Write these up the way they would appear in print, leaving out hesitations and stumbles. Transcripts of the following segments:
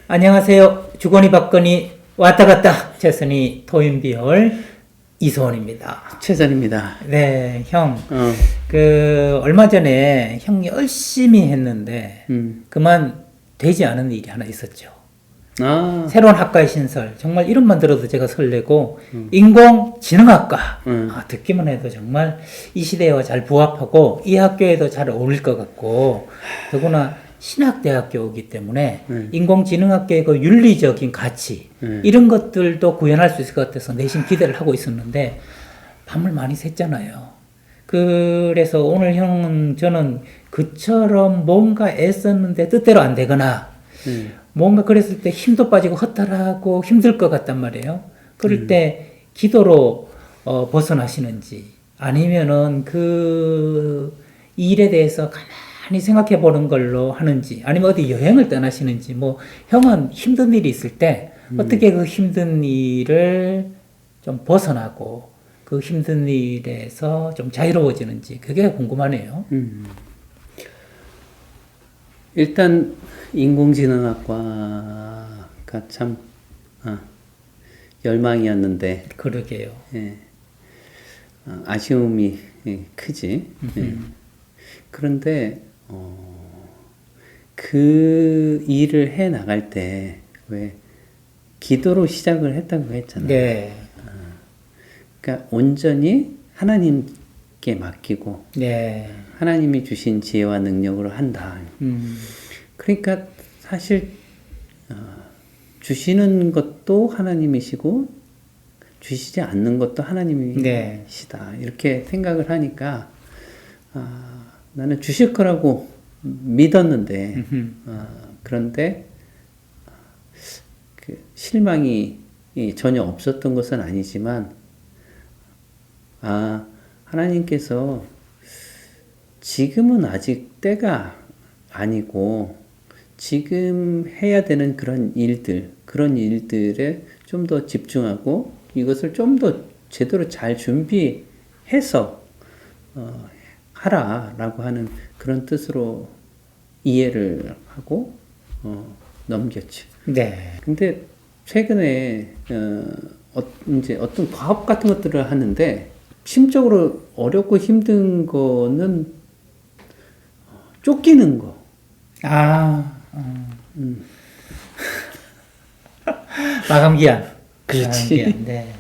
안녕하세요. 주거니 받거니 왔다 갔다 최선희 토인비열 이소원입니다. 최선입니다. 네, 형. 얼마 전에 형 열심히 했는데 그만 되지 않은 일이 하나 있었죠. 새로운 학과의 신설. 정말 이름만 들어도 제가 설레고 인공지능학과. 듣기만 해도 정말 이 시대와 잘 부합하고 이 학교에도 잘 어울릴 것 같고 더구나 신학대학교이기 때문에 인공지능학교의 그 윤리적인 가치 이런 것들도 구현할 수 있을 것 같아서 내심 기대를 하고 있었는데 밤을 많이 샜잖아요. 그래서 오늘 형은 저는 그처럼 뭔가 애썼는데 뜻대로 안 되거나 뭔가 그랬을 때 힘도 빠지고 허탈하고 힘들 것 같단 말이에요. 그럴 때 기도로 벗어나시는지 아니면은 그 일에 대해서 가만히 생각해 보는 걸로 하는지 아니면 어디 여행을 떠나시는지 뭐 형은 힘든 일이 있을 때 어떻게 그 힘든 일을 좀 벗어나고 그 힘든 일에서 좀 자유로워지는지 그게 궁금하네요. 일단 인공지능학과가 참 열망이었는데 그러게요. 예, 아쉬움이 크지. 그런데 그 일을 해 나갈 때 왜 기도로 시작을 했다고 했잖아요. 네. 그러니까 온전히 하나님께 맡기고 네. 하나님이 주신 지혜와 능력으로 한다. 그러니까 사실 주시는 것도 하나님이시고 주시지 않는 것도 하나님이시다. 네. 이렇게 생각을 하니까 나는 주실 거라고 믿었는데 그런데 그 실망이 전혀 없었던 것은 아니지만 하나님께서 지금은 아직 때가 아니고 지금 해야 되는 그런 일들에 좀 더 집중하고 이것을 좀 더 제대로 잘 준비해서 하라라고 하는 그런 뜻으로 이해를 하고 넘겼죠. 네. 근데 최근에 이제 어떤 과업 같은 것들을 하는데 심적으로 어렵고 힘든 거는 쫓기는 거. 마감 기한. 그렇지. 마감 기한. 네.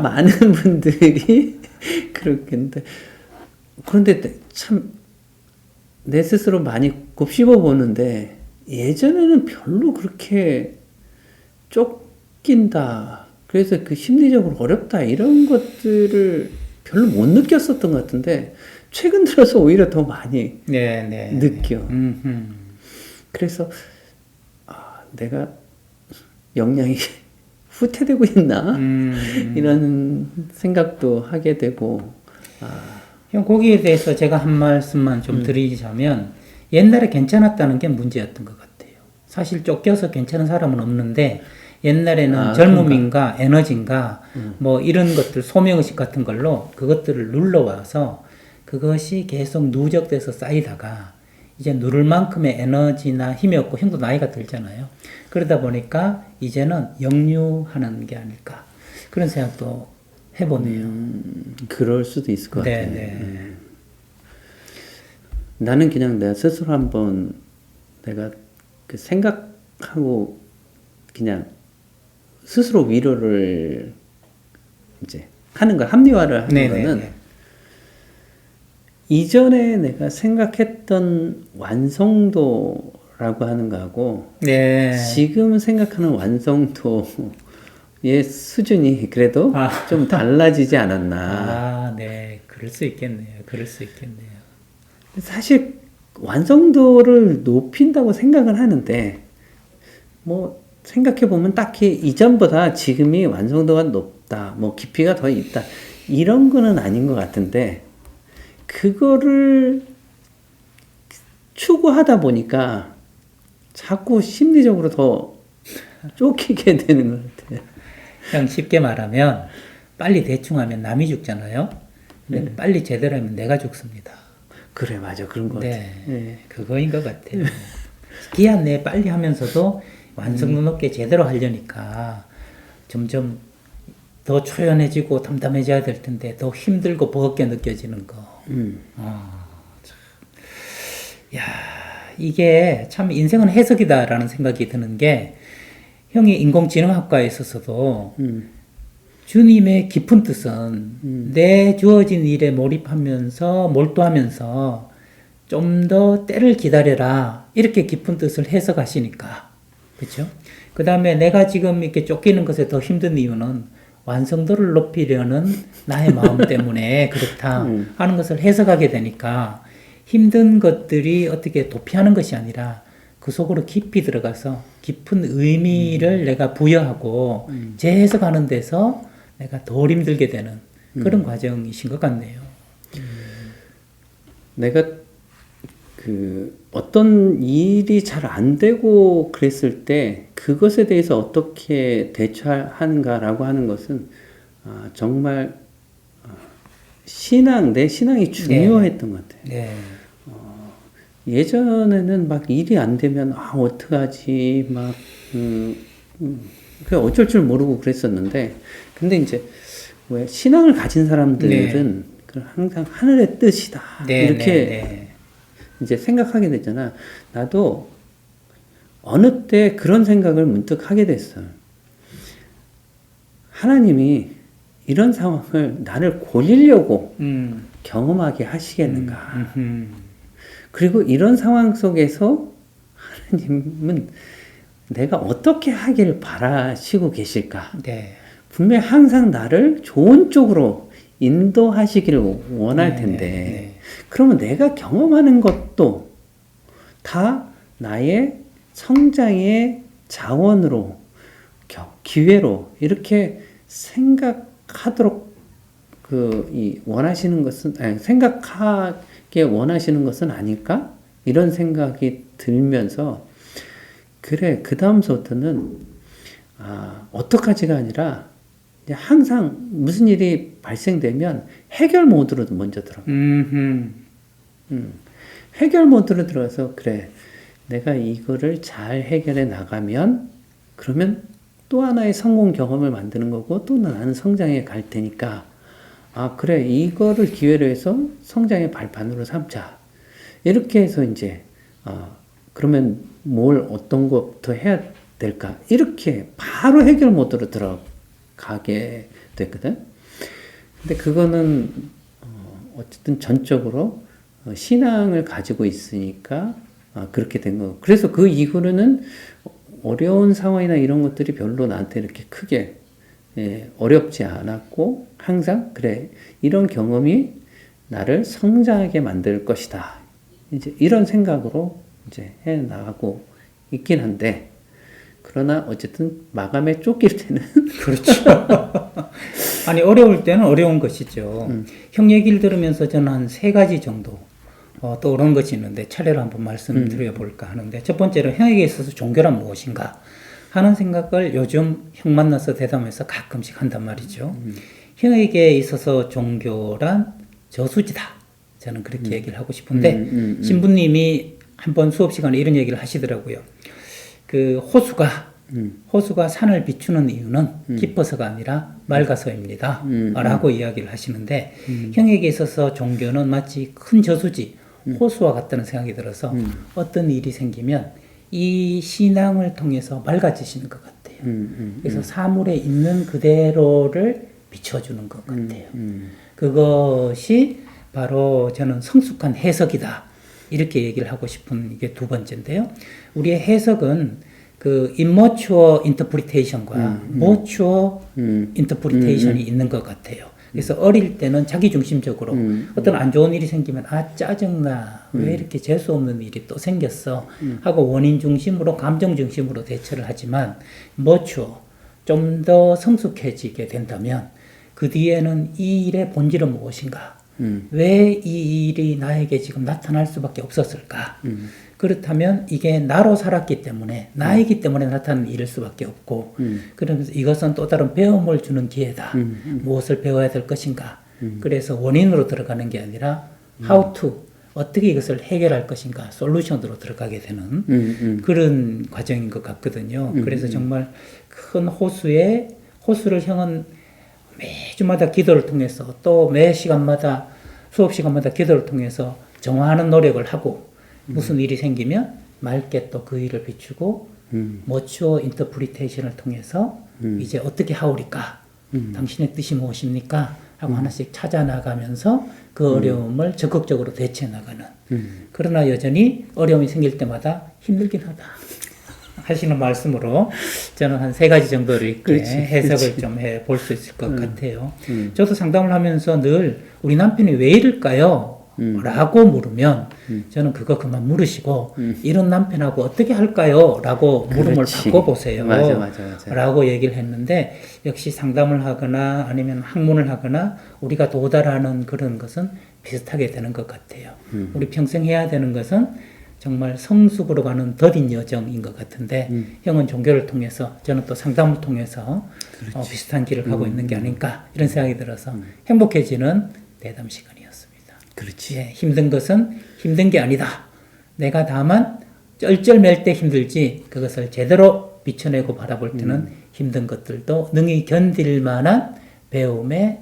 많은 분들이 그렇겠는데 그런데 참 내 스스로 많이 곱씹어 보는데 예전에는 별로 그렇게 쫓긴다. 그래서 그 심리적으로 어렵다 이런 것들을 별로 못 느꼈었던 것 같은데 최근 들어서 오히려 더 많이 느껴. 그래서 내가 내가 역량이 후퇴되고 있나 이런 생각도 하게 되고. 형 거기에 대해서 제가 한 말씀만 좀 드리자면 옛날에 괜찮았다는 게 문제였던 것 같아요. 사실 쫓겨서 괜찮은 사람은 없는데 옛날에는 젊음인가 에너지인가 뭐 이런 것들 소명의식 같은 걸로 그것들을 눌러와서 그것이 계속 누적돼서 쌓이다가 이제 누를 만큼의 에너지나 힘이 없고 형도 나이가 들잖아요. 그러다 보니까 이제는 역류하는 게 아닐까 그런 생각도 해보네요. 그럴 수도 있을 것 같아요. 네. 나는 그냥 내가 스스로 한번 내가 그 생각하고 그냥 스스로 위로를 이제 하는 거 합리화를 하는 거는 이전에 내가 생각했던 완성도라고 하는 거하고 지금 생각하는 완성도의 수준이 그래도 좀 달라지지 않았나. 네. 그럴 수 있겠네요. 사실 완성도를 높인다고 생각을 하는데 뭐 생각해 보면 딱히 이전보다 지금이 완성도가 높다, 뭐 깊이가 더 있다 이런 거는 아닌 것 같은데 그거를 추구하다 보니까 자꾸 심리적으로 더 쫓기게 되는 것 같아요. 그냥 쉽게 말하면 빨리 대충 하면 남이 죽잖아요. 빨리 제대로 하면 내가 죽습니다. 그래, 맞아. 그런 것 같아. 그거인 것 같아요. 기한 내에 빨리 하면서도 완성도 높게 제대로 하려니까 점점 더 초연해지고 담담해져야 될 텐데 더 힘들고 버겁게 느껴지는 거. 참. 야, 이게 참 인생은 해석이다라는 생각이 드는 게 형이 인공지능학과에 있어서도 주님의 깊은 뜻은 내 주어진 일에 몰입하면서 몰두하면서 좀 더 때를 기다려라 이렇게 깊은 뜻을 해석하시니까 그렇죠? 그 다음에 내가 지금 이렇게 쫓기는 것에 더 힘든 이유는 완성도를 높이려는 나의 마음 때문에 그렇다 하는 것을 해석하게 되니까 힘든 것들이 어떻게 도피하는 것이 아니라 그 속으로 깊이 들어가서 깊은 의미를 내가 부여하고 재해석하는 데서 내가 덜 힘들게 되는 그런 과정이신 것 같네요. 내가 어떤 일이 잘 안 되고 그랬을 때 그것에 대해서 어떻게 대처하는가라고 하는 것은 정말 내 신앙이 중요했던 것 같아요. 네. 예전에는 막 일이 안 되면 어떡하지 그냥 어쩔 줄 모르고 그랬었는데 근데 이제 왜 신앙을 가진 사람들은 항상 하늘의 뜻이다 이렇게 이제 생각하게 되잖아. 나도 어느 때 그런 생각을 문득 하게 됐어. 하나님이 이런 상황을 나를 골리려고 경험하게 하시겠는가. 그리고 이런 상황 속에서 하나님은 내가 어떻게 하기를 바라시고 계실까. 네. 분명히 항상 나를 좋은 쪽으로 인도하시기를 원할 텐데 그러면 내가 경험하는 것도 다 나의 성장의 자원으로 기회로 이렇게 생각하도록 원하시는 것은 생각하게 원하시는 것은 아닐까? 이런 생각이 들면서 그래 그 다음부터는 어떡하지가 아니라 항상 무슨 일이 발생되면 해결 모드로 먼저 들어가. 해결 모드로 들어가서 그래 내가 이거를 잘 해결해 나가면 그러면 또 하나의 성공 경험을 만드는 거고 또 나는 성장해 갈 테니까 그래 이거를 기회로 해서 성장의 발판으로 삼자. 이렇게 해서 이제 그러면 어떤 것부터 해야 될까? 이렇게 바로 해결 모드로 들어가게 됐거든. 근데 그거는 어쨌든 전적으로 신앙을 가지고 있으니까 그렇게 된 거. 그래서 그 이후로는 어려운 상황이나 이런 것들이 별로 나한테 이렇게 크게 어렵지 않았고 항상 그래 이런 경험이 나를 성장하게 만들 것이다. 이제 이런 생각으로 이제 해 나가고 있긴 한데 그러나 어쨌든 마감에 쫓길 때는 그렇죠. 아니 어려울 때는 어려운 것이죠. 형 얘기를 들으면서 저는 한 3가지 정도 떠오르는 것이 있는데 차례로 한번 말씀드려볼까 하는데 첫 번째로 형에게 있어서 종교란 무엇인가 하는 생각을 요즘 형 만나서 대담해서 가끔씩 한단 말이죠. 형에게 있어서 종교란 저수지다. 저는 그렇게 얘기를 하고 싶은데 신부님이 한번 수업 시간에 이런 얘기를 하시더라고요. 그 호수가 산을 비추는 이유는 깊어서가 아니라 맑아서입니다. 라고 이야기를 하시는데 형에게 있어서 종교는 마치 큰 저수지, 호수와 같다는 생각이 들어서 어떤 일이 생기면 이 신앙을 통해서 맑아지시는 것 같아요. 그래서 사물에 있는 그대로를 비춰주는 것 같아요. 그것이 바로 저는 성숙한 해석이다. 이렇게 얘기를 하고 싶은 이게 두 번째인데요. 우리의 해석은 그 immature interpretation과 mature interpretation이 있는 것 같아요. 그래서 어릴 때는 자기중심적으로 어떤 안 좋은 일이 생기면 짜증나 왜 이렇게 재수 없는 일이 또 생겼어 하고 원인 중심으로 감정 중심으로 대처를 하지만 mature 좀 더 성숙해지게 된다면 그 뒤에는 이 일의 본질은 무엇인가 왜 이 일이 나에게 지금 나타날 수밖에 없었을까? 그렇다면 이게 나로 살았기 때문에 나이기 때문에 나타나는 일일 수밖에 없고 그러면서 이것은 또 다른 배움을 주는 기회다. 무엇을 배워야 될 것인가? 그래서 원인으로 들어가는 게 아니라 how to 어떻게 이것을 해결할 것인가 솔루션으로 들어가게 되는 그런 과정인 것 같거든요. 그래서 정말 큰 호수를 형은 매주마다 기도를 통해서 또 매 시간마다 수업 시간마다 기도를 통해서 정화하는 노력을 하고 무슨 일이 생기면 맑게 또 그 일을 비추고 머추어 인터프리테이션을 통해서 이제 어떻게 하오리까? 당신의 뜻이 무엇입니까? 하고 하나씩 찾아나가면서 그 어려움을 적극적으로 대처해 나가는. 그러나 여전히 어려움이 생길 때마다 힘들긴 하다. 하시는 말씀으로 저는 한 3가지 정도로 이렇게 해석을 좀 해 볼 수 있을 것 같아요. 저도 상담을 하면서 늘 우리 남편이 왜 이럴까요? 라고 물으면 저는 그거 그만 물으시고 이런 남편하고 어떻게 할까요? 라고 물음을 바꿔보세요. 맞아. 라고 얘기를 했는데 역시 상담을 하거나 아니면 학문을 하거나 우리가 도달하는 그런 것은 비슷하게 되는 것 같아요. 우리 평생 해야 되는 것은 정말 성숙으로 가는 더딘 여정인 것 같은데 형은 종교를 통해서 저는 또 상담을 통해서 비슷한 길을 가고 있는 게 아닌가 이런 생각이 들어서 행복해지는 대담 시간이었습니다. 그렇지. 예, 힘든 것은 힘든 게 아니다. 내가 다만 쩔쩔맬 때 힘들지 그것을 제대로 비춰내고 바라볼 때는 힘든 것들도 능히 견딜 만한 배움의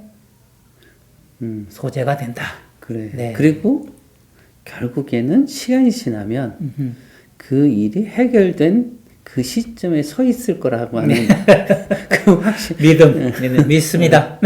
소재가 된다. 그래. 네. 그리고 결국에는 시간이 지나면 그 일이 해결된 그 시점에 서 있을 거라고 하는 그 믿습니다.